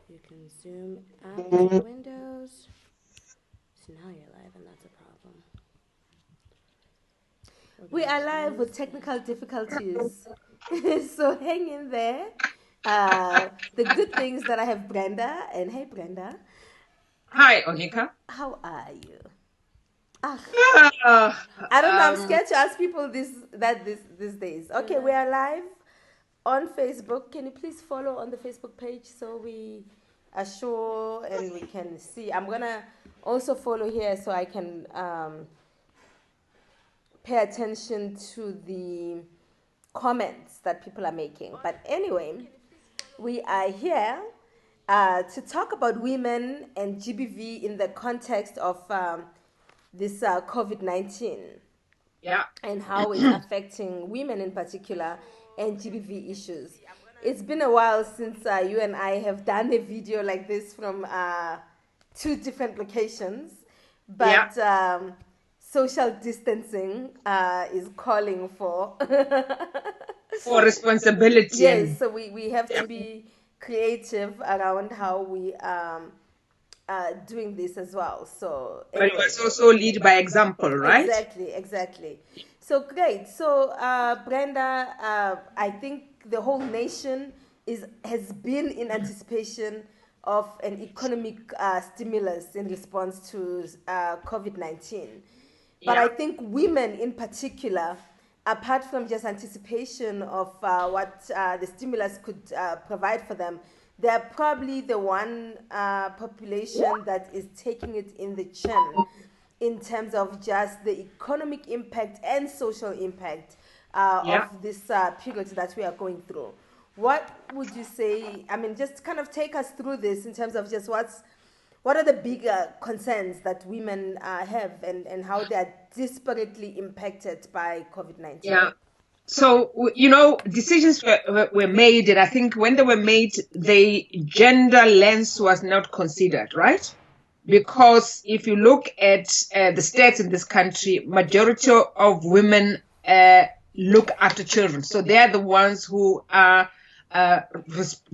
You can zoom out to Windows. So now you're live, and that's a problem. We are live with technical difficulties. So hang in there. The good things that I have Brenda, and hey Brenda, Hi, Onika. how are you? Ah, Uh, I don't know. I'm scared to ask people these days. Okay, we are live on Facebook. Can you please follow on the Facebook page so we are sure and we can see? I'm gonna also follow here so I can pay attention to the comments that people are making. But anyway, we are here to talk about women and GBV in the context of this COVID-19 yeah. and how it's affecting women in particular and GBV issues. It's been a while since you and I have done a video like this from two different locations, Yeah. but social distancing is calling for. For responsibility Yes, so we have to be creative around how we doing this as well. So but you anyway, must also lead by example, right? exactly. So great. So Brenda, I think the whole nation has been in anticipation of an economic stimulus in response to COVID-19. But Yeah. I think women in particular, apart from just anticipation of what the stimulus could provide for them, they're probably the one population that is taking it in the chin in terms of just the economic impact and social impact Yeah. of this period that we are going through. What would you say? I mean, just kind of take us through this in terms of just what are the bigger concerns that women have and how they are disparately impacted by COVID-19? Yeah. So, decisions were made, and I think when they were made, the gender lens was not considered, right? Because if you look at the stats in this country, majority of women look after children. So they are the ones who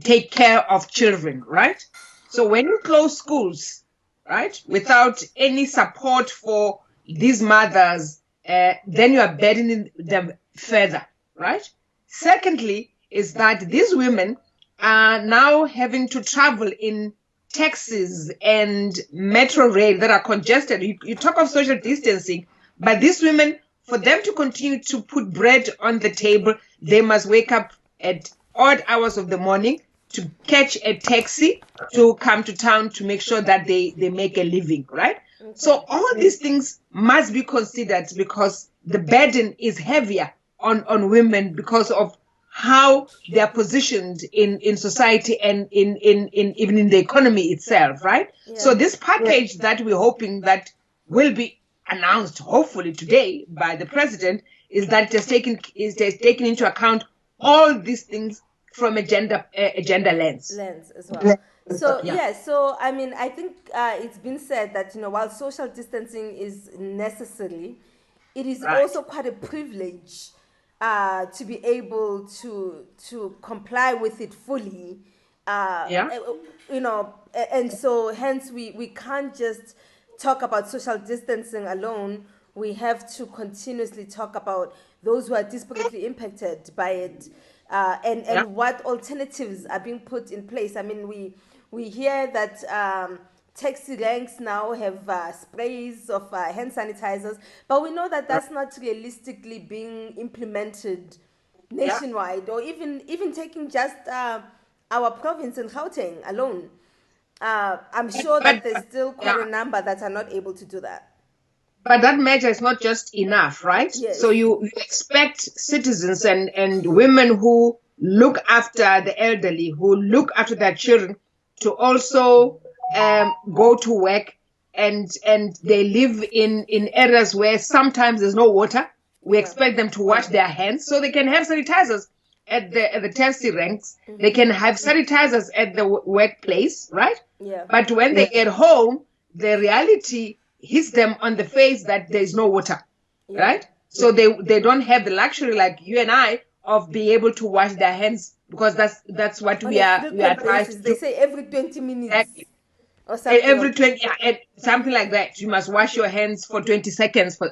take care of children, right? So when you close schools, right, without any support for these mothers, then you are burdening them further, right? Secondly, is that these women are now having to travel in taxis and metro rail that are congested. You talk of social distancing, but these women, for them to continue to put bread on the table, they must wake up at odd hours of the morning to catch a taxi to come to town to make sure that they make a living, right? Okay. So all these things must be considered because the burden is heavier on women because of how they are positioned in society and in even in the economy itself, right? Yeah. So this package that we're hoping that will be announced hopefully today by the president is that it has taken into account all these things from a gender lens as well. So so I mean, I think it's been said that while social distancing is necessary, it is also quite a privilege to be able to comply with it fully. And so hence we can't just talk about social distancing alone. We have to continuously talk about those who are disparately impacted by it, and what alternatives are being put in place. I mean, we hear that taxi ranks now have sprays of hand sanitizers, but we know that that's not realistically being implemented nationwide, or even taking just our province in Gauteng alone. I'm sure that there's still quite a number that are not able to do that. But that measure is not just enough, right? Yes. So you expect citizens and women who look after the elderly, who look after their children, to also go to work, and they live in areas where sometimes there's no water. We expect them to wash their hands so they can have sanitizers at the taxi ranks. Mm-hmm. They can have sanitizers at the workplace, right? Yeah. But when they get home, the reality hits them on the face that there's no water, right? So they don't have the luxury like you and I of being able to wash their hands because that's what On we a are frequent advised basis, to they do. say every 20 minutes Exactly. or something. Every 20, yeah, something like that. You must wash your hands for 20 seconds for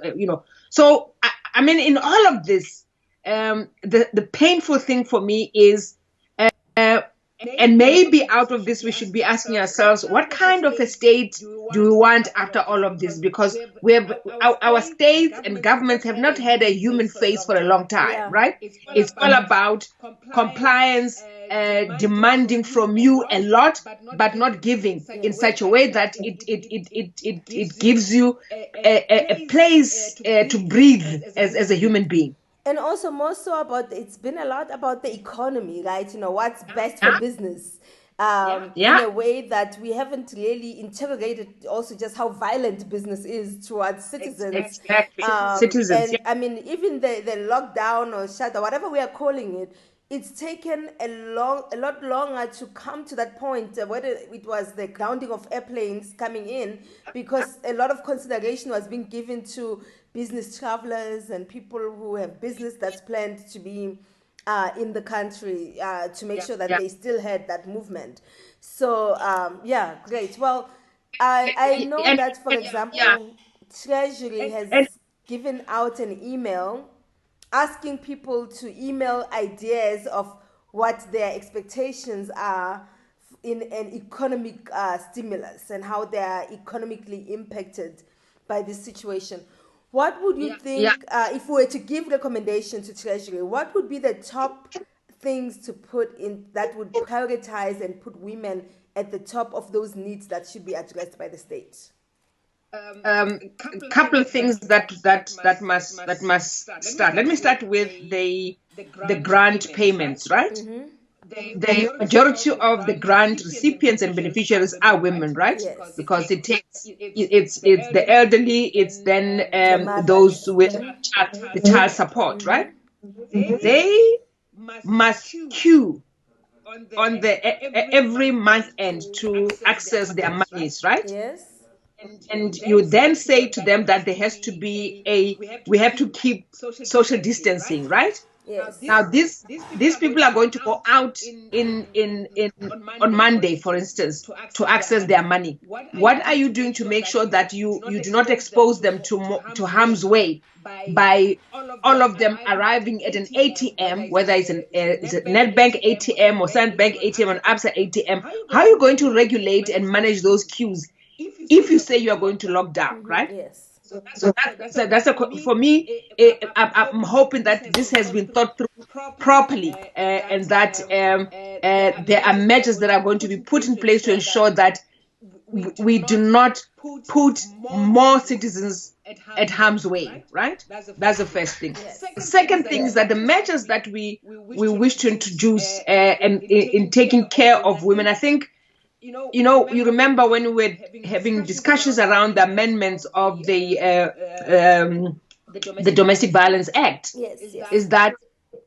So I mean, in all of this, the painful thing for me is, uh, and maybe out of this we should be asking ourselves, what kind of a state do we want after all of this? Because we have our states and governments have not had a human face for a long time, Yeah. right? It's all about compliance, demanding from you a lot, but not giving in such a way that it gives you a place to breathe as a human being. And also more so about, it's been a lot about the economy, right? What's best for Yeah, business, in yeah, a way that we haven't really interrogated also just how violent business is towards citizens. exactly. Citizens, And I mean, even the lockdown or shut or whatever we are calling it, it's taken a lot longer to come to that point, whether it was the grounding of airplanes coming in, because a lot of consideration was being given to business travelers and people who have business that's planned to be in the country, to make sure that yeah, they still had that movement. So yeah, great. Well, I know and, that, for yeah, example, Treasury and has given out an email asking people to email ideas of what their expectations are in an economic stimulus and how they are economically impacted by this situation. What would you yeah. think, if we were to give recommendation to Treasury, what would be the top things to put in that would prioritize and put women at the top of those needs that should be addressed by the state? A couple of things that must start. Let me start with the grant payments, right? The majority of the grant recipients and beneficiaries are women, right? Yes. Because it's the elderly, it's then The those mothers. with the child support, right? They must queue on the every month end to access their monies, right? Yes. And you then say to them that there has to be we have to keep social distancing, right? Yes. Now these people are going to go out in on Monday, for instance, to access their money. What are you doing to make sure that you do not expose them to harm's way by all of them arriving at an ATM, whether it's a net bank ATM or Standard Bank ATM or ABSA ATM? How are you going to regulate and manage those queues if you say you are going to lock down, right? Yes. So that's for me. I'm hoping that this has been thought through properly, and that there are measures that are going to be put in place to ensure that we do not put more citizens at harm's way, right? That's the first thing. Yes. The second thing is that the measures that we wish to introduce, and in taking care of women, I think, you remember when we were having discussions around the amendments of the Domestic Violence Act, Yes. Yes. is that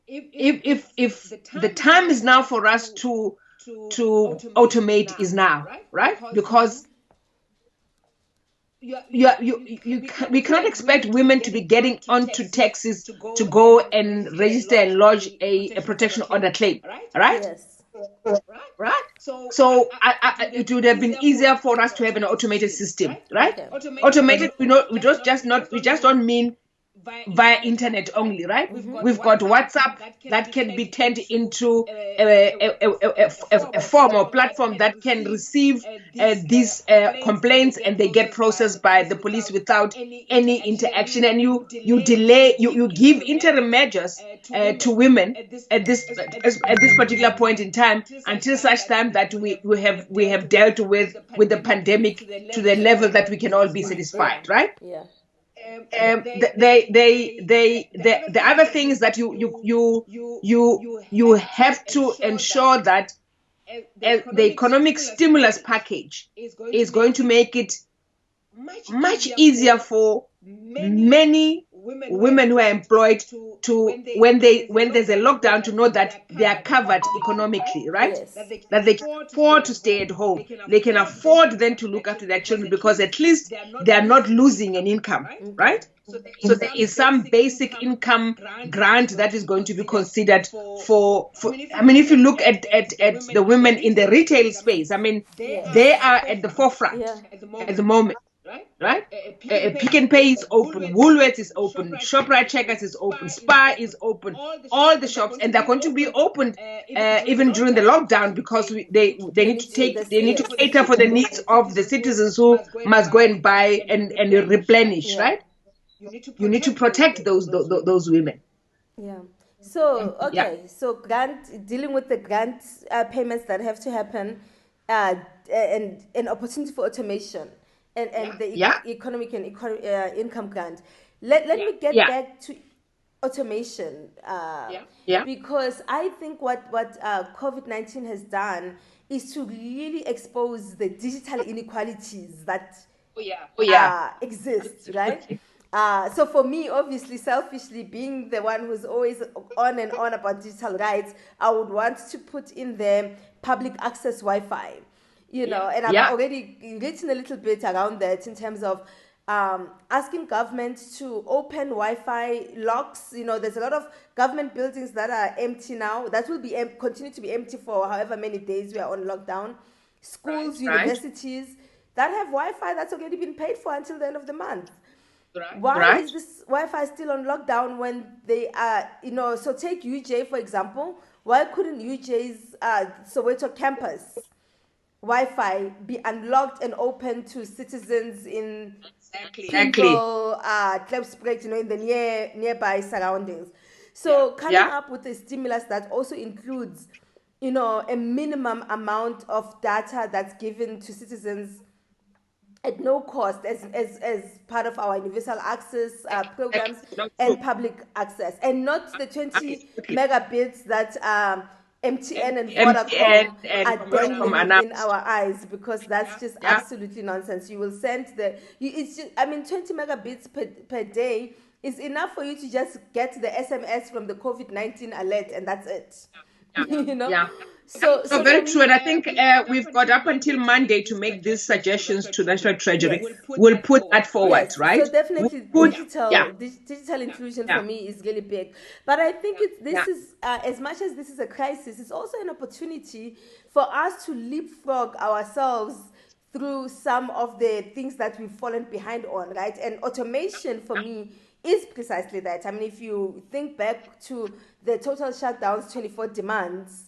if the time is now for us to automate is now, right? Because we cannot expect women to be getting onto taxis to go and register and lodge a protection order claim, right? Yes. Right? So it would have been easier for us to have an automated system, right? Okay. Automated, we just don't mean via internet only, right? We've got WhatsApp that can be turned into a form or platform that can receive these complaints, and they get processed by the police without any interaction. And you give interim measures to women at this particular point in time, until such time that we have dealt with the pandemic to the level that we can all be satisfied, right? Yeah. The other thing is that you have to ensure that the economic stimulus package is going to make it much easier for many women who are employed to when there's a lockdown to know that they are covered economically, right? Yes. That they can afford to stay at home. They can afford then to look after their children because at least they are not losing an income, right? So there is some basic income grant that is going to be considered for I mean, if you look at the women in the retail space, I mean, they are at the forefront at the moment, right? Pick and Pay is open, Woolworths is open, ShopRite Checkers is open, Spar is open, all the shops, and they're going to be opened even during the lockdown because they need to cater for the needs of the citizens who must go and buy and replenish, right? You need to protect those women. Yeah. So, Yeah. okay. So, dealing with the grant payments that have to happen, and opportunity for automation, and the Yeah. economic and income grant. Let me get Yeah. back to automation, Yeah. because I think what COVID-19 has done is to really expose the digital inequalities that Oh yeah. exist, right? So for me, obviously, selfishly, being the one who's always on and on about digital rights, I would want to put in there public access Wi-Fi, and I've Yeah. already written a little bit around that in terms of asking government to open Wi-Fi locks. There's a lot of government buildings that are empty now, that will be continue to be empty for however many days we are on lockdown. Schools, Right. universities that have Wi-Fi that's already been paid for until the end of the month. Why Right. is this Wi-Fi still on lockdown when they are, so take UJ for example. Why couldn't UJ's Soweto campus Wi-Fi be unlocked and open to citizens in Exactly. Pringle, Klipspruit, in the nearby surroundings? So coming Yeah. up with a stimulus that also includes, a minimum amount of data that's given to citizens at no cost as part of our universal access programs No, and public access, and not the 20 absolutely. megabits that MTN and MTN Vodacom and are Vodacom dangling in announced. our eyes, because that's just Yeah. absolutely nonsense. You will send it's just, 20 megabits per day is enough for you to just get the SMS from the COVID-19 alert, and that's it. you know Yeah. so So so for very true, and me, I think we've got up until Monday to make these suggestions to National Treasury. We'll put that forward, yes, so right? We'll definitely put, yeah, digital inclusion for yeah, me is really big. But I think yeah, this is, as much as this is a crisis, it's also an opportunity for us to leapfrog ourselves through some of the things that we've fallen behind on, right? And automation for me is precisely that. I mean, if you think back to the total shutdowns, 24 demands,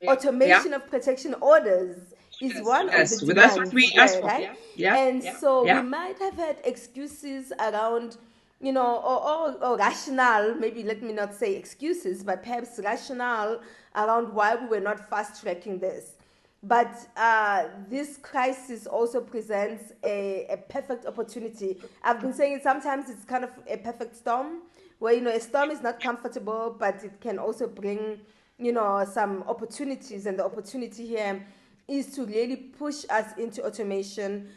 yeah. automation of protection orders is one of the Yes, well, that's what demands, we asked for. right? Yeah, And so we yeah, might have had excuses around, or rationale, maybe let me not say excuses, but perhaps rationale around why we were not fast tracking this. But this crisis also presents a perfect opportunity. I've been saying it, sometimes it's kind of a perfect storm, where, a storm is not comfortable, but it can also bring, some opportunities. And the opportunity here is to really push us into automation.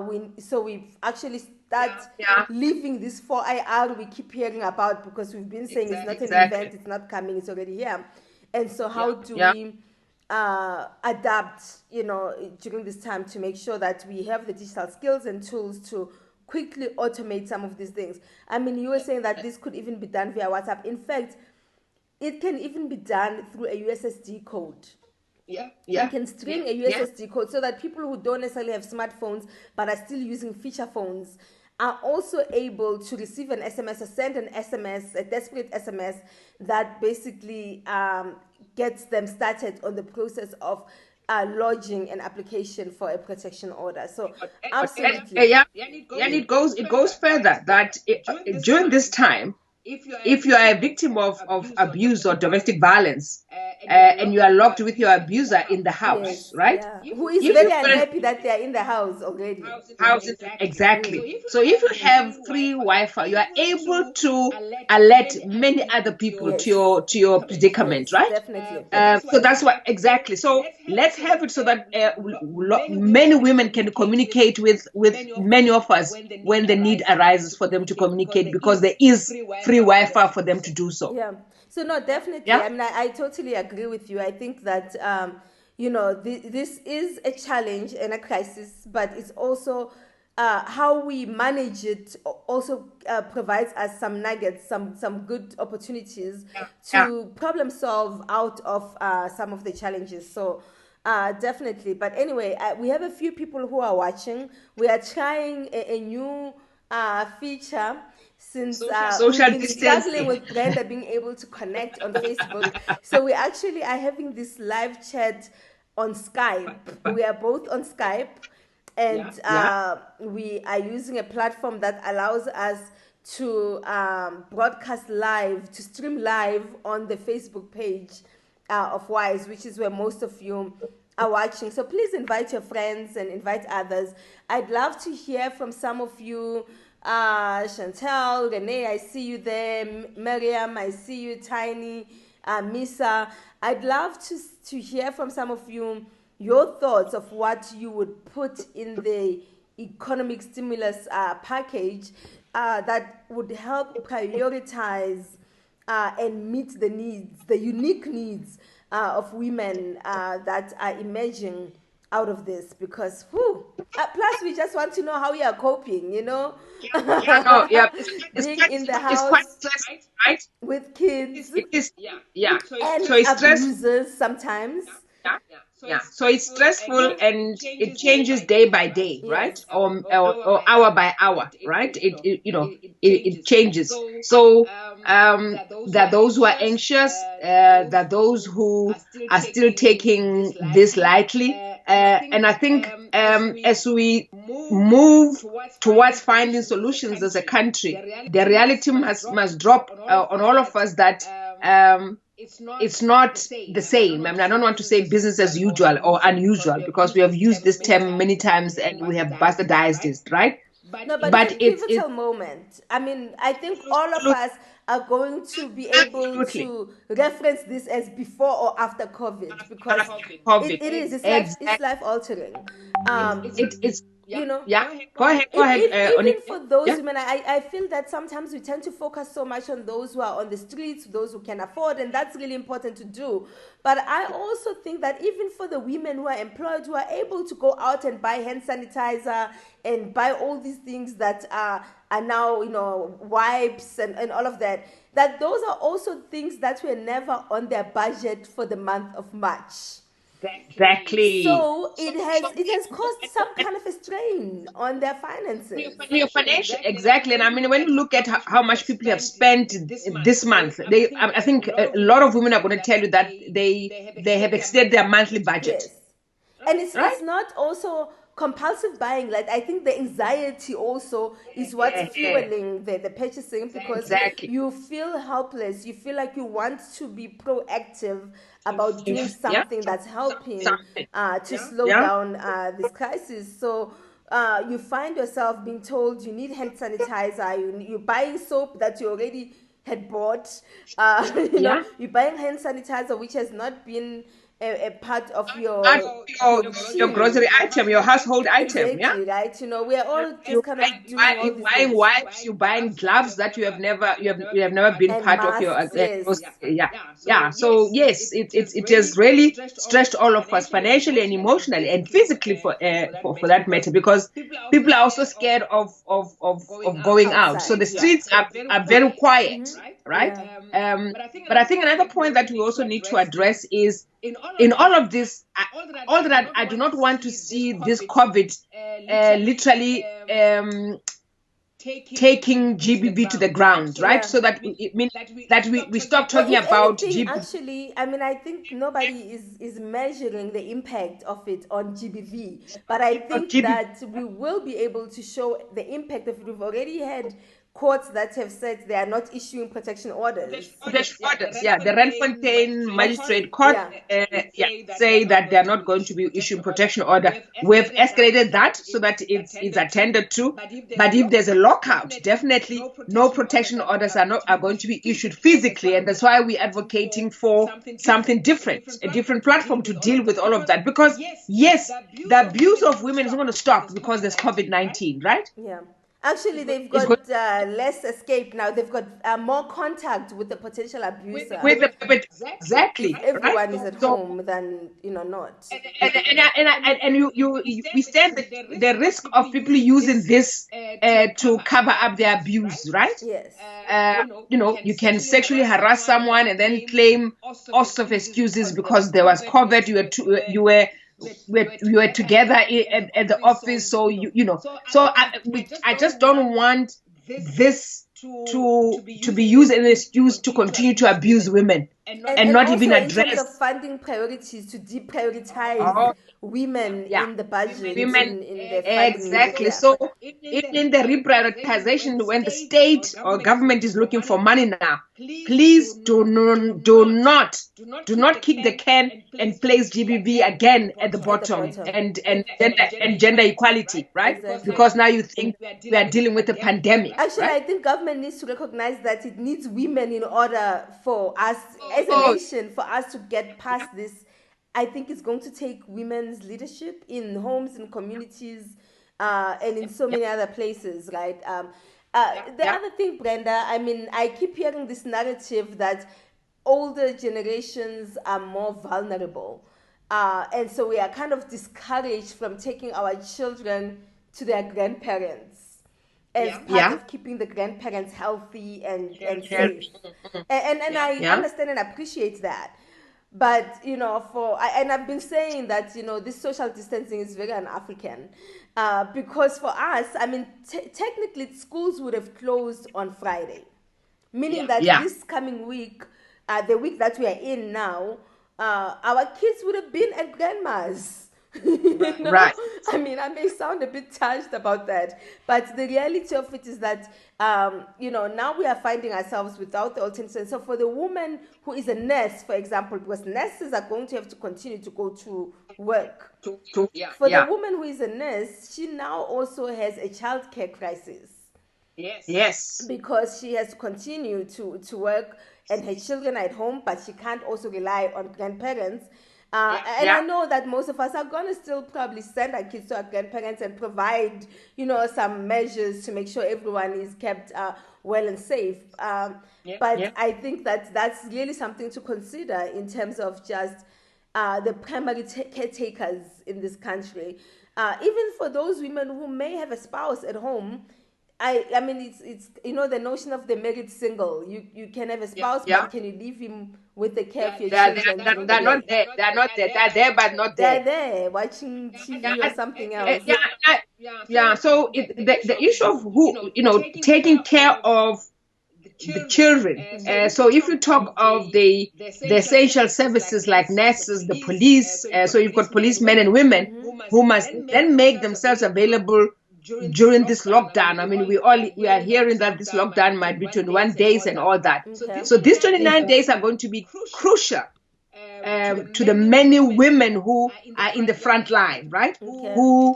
We've actually start yeah. leaving this 4IR we keep hearing about, because we've been saying it's not an Exactly. event, it's not coming, it's already here. And so how do Yeah. we adapt, during this time, to make sure that we have the digital skills and tools to quickly automate some of these things? I mean, you were saying that this could even be done via WhatsApp. In fact, it can even be done through a USSD code. Yeah. You can string a USSD code, so that people who don't necessarily have smartphones but are still using feature phones are also able to receive an SMS or send an SMS, a desperate SMS, that basically gets them started on the process of lodging an application for a protection order. So absolutely. Yeah. And it goes further that during this time, if you are a victim of abuse or domestic violence, and you are locked with your abuser in the house, Yes, right? yeah. Who is If you, very for an unhappy that they are in the house already. housing, Mm. exactly. So if you have free Wi-Fi, you are able to alert many other people to Yes, your predicament, yes, right? definitely. So that's what exactly. So let's have it so that many women can communicate with many of us when the need arises for them to communicate, because there is free Wi-Fi for them to do so. Yeah. So no, definitely. Yeah. I mean, I totally agree with you. I think that this is a challenge and a crisis, but it's also how we manage it also provides us some nuggets, some good opportunities Yeah. to problem solve out of some of the challenges. So definitely. But anyway, we have a few people who are watching. We are trying a new feature since we've Social been struggling distancing. with Brenda being able to connect on Facebook. So we actually are having this live chat on Skype. We are both on Skype, and Yeah. we are using a platform that allows us to broadcast live, to stream live on the Facebook page of Wise, which is where most of you are watching. So please invite your friends and invite others. I'd love to hear from some of you. Chantel, Renee, I see you there. Miriam, I see you. Tiny, Misa. I'd love to hear from some of you your thoughts of what you would put in the economic stimulus package that would help prioritize and meet the needs, the unique needs of women that are emerging out of this. Because, whew, plus we just want to know how you are coping, Yeah. No. Yeah. being in the It's quite house stressful, right? with kids It is. Yeah. and So it's stressful. abusers sometimes. Yeah. Yeah. So it's stressful and it changes day by day, right? Yes. Or hour by hour, right? It changes. So there are those who are anxious, there are those who are still taking this lightly. And I think as we move towards finding solutions as a country, the reality must drop on all of us that it's not the same. I mean, I don't want to say business as usual or unusual, because we have used this term many times and we have bastardized it, right? No, but it's But a it's pivotal moment. I mean, I think all of absolutely, us are going to be able absolutely to reference this as before or after COVID, because COVID. it is it's Exactly. life altering. Um, It's you know, yeah. Go ahead, even Onika. for those Yeah. women, I feel that sometimes we tend to focus so much on those who are on the streets, those who can afford, and that's really important to do. But I also think that even for the women who are employed, who are able to go out and buy hand sanitizer and buy all these things that are now, wipes and all of that, that those are also things that were never on their budget for the month of March. Exactly. So it has caused some kind of a strain on their finances. Your financial, exactly. And I mean, when you look at how much people have spent this month, I think a lot of women are going to tell you that they have exceeded their monthly budget, Yes. And it's right? not also compulsive buying. Like, I think the anxiety also is what's Yeah, fueling the purchasing, because exactly. you feel helpless. You feel like you want to be proactive about doing Yeah, something that's helping something. to slow Yeah, down this crisis. So you find yourself being told you need hand sanitizer, you're buying soap that you already had bought. yeah. You're buying hand sanitizer which has not been a part of Add your your grocery routine. item, your household item. Yeah. Exactly, right? We are all You just kind of doing all you these buying things. wipes, you buying gloves that you have never been And part of your masks, yes. yeah. Yeah. So yes, it has really stretched all of us financially and emotionally and physically for that matter, because people are also scared of going out. So the Outside, yeah. streets are very quiet, right? Yeah. But I think another point that we also need to address is in all of this, all that I do not want to see this COVID literally taking GBV to the ground, right? Yeah. So that it means that we stop Well, talking if about anything, GBV. actually, I mean, I think nobody is measuring the impact of it on GBV, but I think GBV. that we will be able to show the impact of it. We've already had courts that have said they are not issuing protection orders. Protection orders, yeah. The Randfontein Magistrate Court, say that they are not going to be issuing protection order. We've escalated that so that it's attended to. But if there's a lockout, definitely no protection orders are going to be issued physically, and that's why we're advocating for something different, a different platform to deal with all of that. Because yes, the abuse of women is not going to stop because there's COVID-19, right? Yeah. Actually, they've got less escape now. They've got more contact with the potential abuser. Exactly. If everyone right? is at home, then not. And we stand the risk of people using this to cover up their abuse, right? Yes. You can sexually harass someone and then claim all sorts of excuses because there was COVID. You were together at the office, so So I just don't want this to be used as an excuse to continue to abuse women and not even address. In terms of funding priorities, to deprioritize women in the budget, women in the funding. exactly. So even in the reprioritization, when the state or government is looking for money now, please do not kick the can and place GBV again at the bottom. And gender equality, right? Exactly. Because now you think we are dealing with a pandemic. Actually, right? I think government needs to recognize that it needs women in order for us as a nation, for us to get past this. I think it's going to take women's leadership in homes and communities, and in so many other places, right? The other thing, Brenda, I mean, I keep hearing this narrative that older generations are more vulnerable. And so we are kind of discouraged from taking our children to their grandparents as part of keeping the grandparents healthy and safe. And I understand and appreciate that. But, and I've been saying that, this social distancing is very un-African. Because for us, I mean, technically schools would have closed on Friday. Meaning that this coming week, the week that we are in now, our kids would have been at grandma's. Right. I mean, I may sound a bit touched about that, but the reality of it is that, now we are finding ourselves without the alternative. So for the woman who is a nurse, for example, because nurses are going to have to continue to go to work. For the woman who is a nurse, she now also has a childcare crisis. Yes. Because she has to continue to work and her children are at home, but she can't also rely on grandparents. I know that most of us are going to still probably send our kids to our grandparents and provide, some measures to make sure everyone is kept well and safe. But I think that that's really something to consider in terms of just the primary caretakers in this country. Even for those women who may have a spouse at home, I mean, it's the notion of the married single. You can have a spouse, but can you leave him with the care of your children? They're not there. They're not there. They're there, but not there. They're there watching TV or something else. So the issue of who taking care of the children. So if you talk of the essential services like nurses, the police, so you've got policemen and women who must then make themselves available during this lockdown. I mean, we are hearing that this lockdown might be 21 days and all that. Okay. So these 29 days are going to be crucial to the many women who are in the front line, right? Okay. Who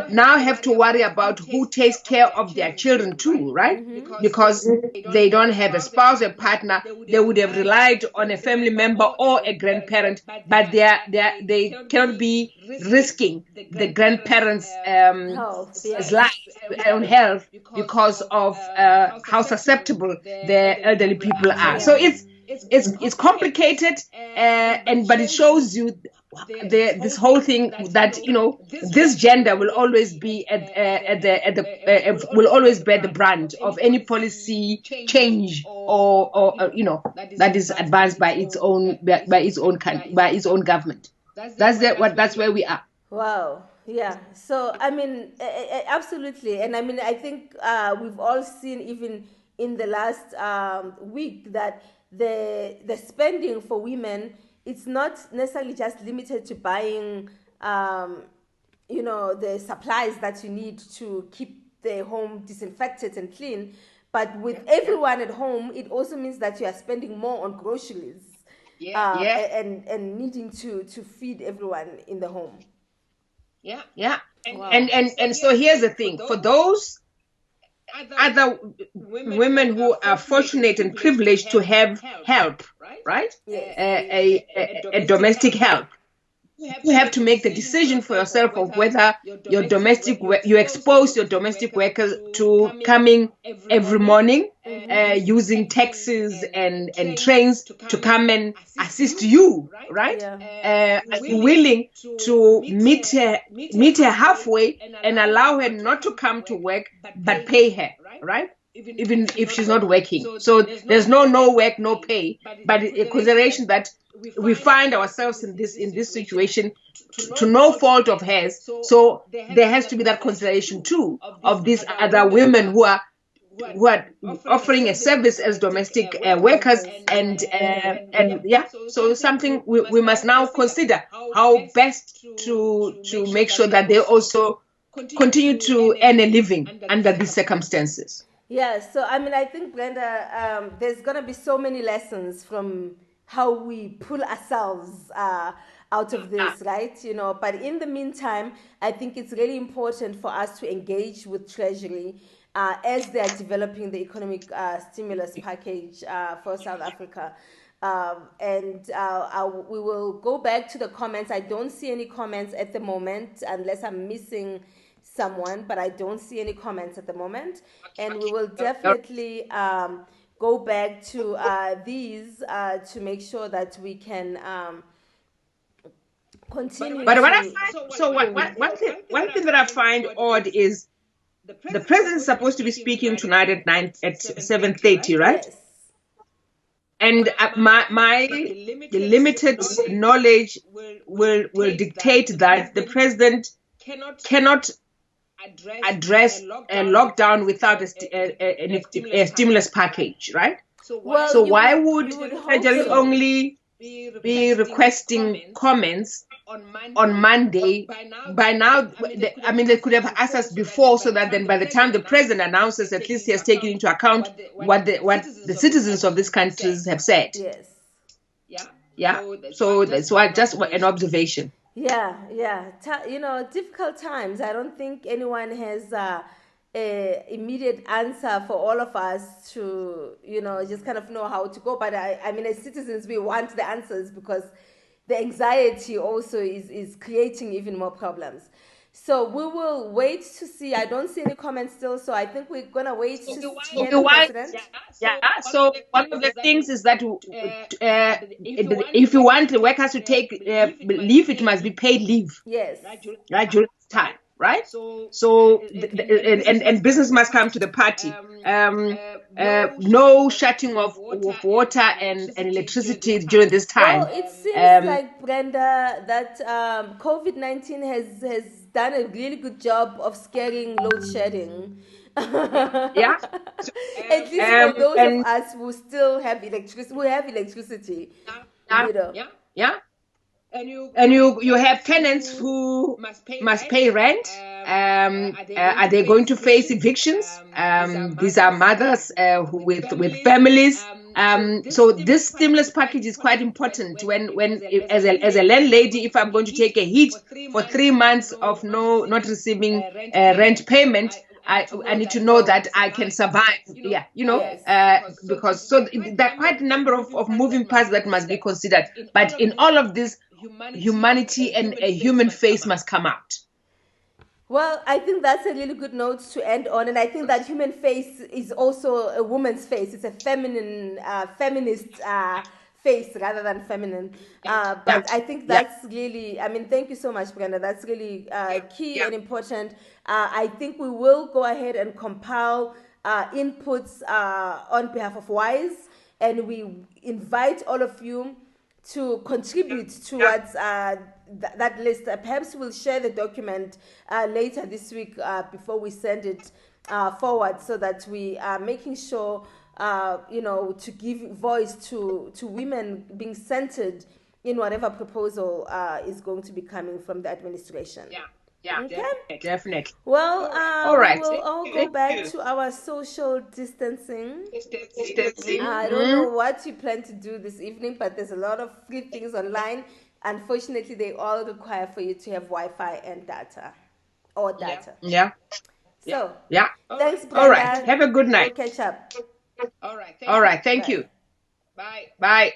now have to worry about who takes care of their children too, right? Because they don't have a spouse, a partner. They would have relied on a family member or a grandparent, but they cannot be risking the grandparents' life and health because of how susceptible the elderly people are. So it's complicated, but it shows you this whole thing that this gender will always be will always bear the brunt of any policy change or that is advanced by its own government. That's where we are. Wow. Yeah. So, I mean, absolutely. And I mean, I think we've all seen even in the last week that the spending for women, it's not necessarily just limited to buying, the supplies that you need to keep the home disinfected and clean, But with everyone at home, it also means that you are spending more on groceries, Yeah. and needing to feed everyone in the home. Yeah. Wow. And so here's the thing: for those other women who are fortunate and privileged to have help, right? Yes. A domestic help. You have to make the decision for yourself of whether you expose your domestic workers to coming every morning, using taxis and trains to come and assist you, right? Yeah. Are you willing to meet her halfway and allow her not to come to work but pay her, right? Even if she's not working. So there's no work, no pay, but a consideration that we find ourselves in this situation to no fault of hers. So there has to be that consideration too of these other women who are offering a service as domestic workers, and yeah, so something we must now consider how best to make sure that they also continue to earn a living under these circumstances. Yeah, so I mean, I think, Brenda, there's gonna be so many lessons from how we pull ourselves out of this, right? You know, but in the meantime, I think it's really important for us to engage with Treasury as they are developing the economic stimulus package for South Africa. We will go back to the comments. I don't see any comments at the moment, unless I'm missing someone, but I don't see any comments at the moment. And we will definitely go back to these to make sure that we can continue But what I to. find, so one thing that I find odd is the president is supposed to be speaking tonight at 7:30, right? Yes. And my the limited knowledge will dictate that the president cannot address a lockdown without a stimulus package, right? Well, So why you would would hope Treasury so. only be requesting comments on Monday? By now, I mean, they could have asked us before, so that then by the time the president announces, at least he has taken into account what the citizens of these countries have said. Yes. Yeah. So that's why just an observation. Yeah, yeah. You know, difficult times. I don't think anyone has a immediate answer for all of us to, you know, just kind of know how to go. But I mean, as citizens, we want the answers because the anxiety also is creating even more problems. So we will wait to see. I don't see any comments still, so I think we're gonna wait to hear Okay, the why? president. Yeah. So one of the things is that if you want the workers to take leave, it must be paid leave, Yes. right, during this time, right? So and business must come to the party. No shutting of water and electricity during this Well, time. it seems Um, like, Brenda, that COVID-19 has done a really good job of scaring load shedding. yeah. At least for those of And us who still have electricity, we have electricity, yeah, you know. yeah. And you have tenants who must pay rent. Are they going to face evictions? These are mothers with families. So this stimulus package is quite important when as a landlady, if I'm going to take a hit for 3 months of not receiving rent payment, I need to know that I can survive. Yeah, Yes. because so there are quite a number of moving parts that must be considered. But in all of this, humanity and a human face must come out. Well, I think that's a really good note to end on, and I think that human face is also a woman's face. It's a feminine, feminist face rather than feminine. Yeah, But I think yeah, that's really, I mean, thank you so much, Brenda. That's really key yeah. and important. I think we will go ahead and compile inputs on behalf of WISE, and we invite all of you to contribute towards that list. Perhaps we'll share the document later this week before we send it forward, so that we are making sure, you know, to give voice to women being centered in whatever proposal is going to be coming from the administration. Yeah. Okay. Definitely. Well, All we right. will all go back to our social distancing. I don't Mhm. know what you plan to do this evening, but there's a lot of free things online. Unfortunately, they all require for you to have Wi-Fi and data, or data. Yeah. So, Yeah. thanks, All right. Brenda. Have a good We'll night. catch up. All right. Thank Bye. you. Bye.